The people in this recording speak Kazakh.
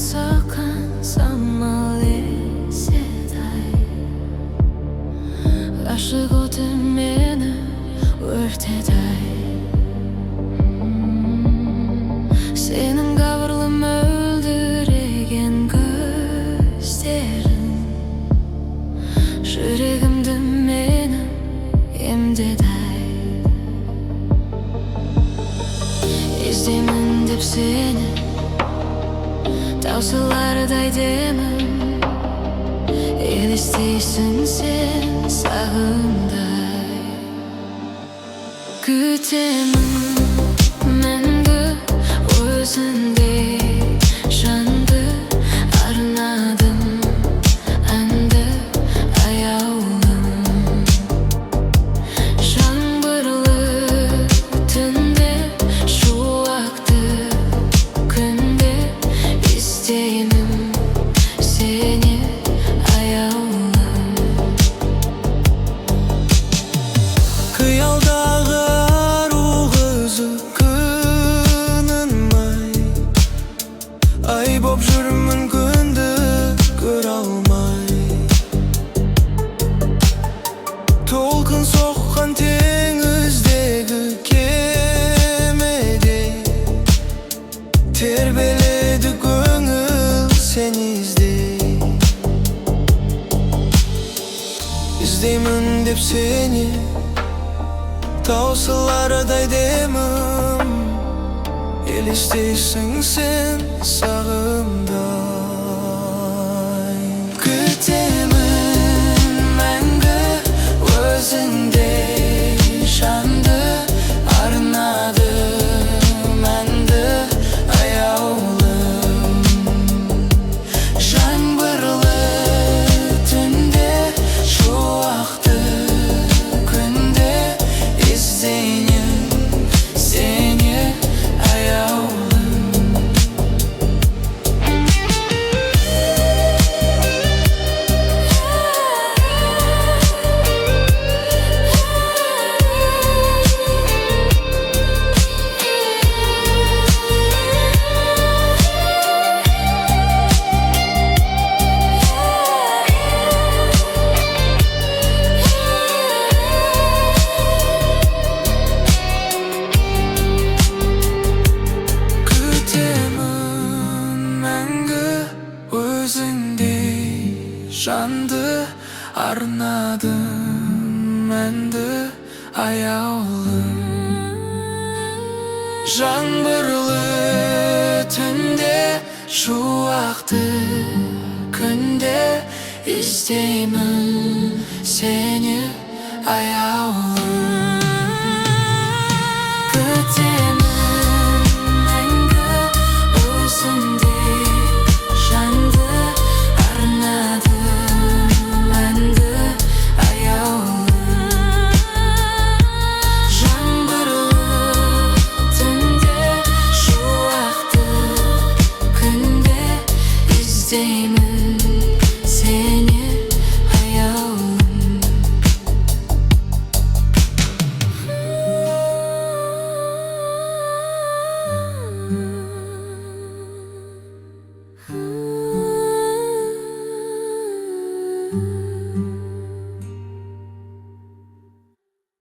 soqqan samoly seday g'ashlik o'tim meni o'rtaday. Senin gavurlim öldüregen gözlerin Yüreğimde menim emdeday. İzdeymin dep seni tavsiyelarday demim. Elesteysin sen sağımday. Kütemin mende özündey жанды арнадым әнді аяулым. Жаңбырлы түнде шуақты күнде іздеймін сені аяулым. Қиялдағы ару қызы ай боп жүрмін күнді көре алмай. Толқын соққан теңіздегі кемедей тербеледі көңіл сені іздей. Іздеймін деп сені таусылардай демім. Елестейсің сен сағымдай. Күтемін мәңгі өзіңдей жанды арнадым әнді аяулым. Жаңбырлы түнде шуақты күнде іздеймін сені аяулым. Жанды арнадым әнді аяулым. Жаңбырлы түнде шуақты күнде іздеймін сені аяулым. İzdeymin seni ayağım.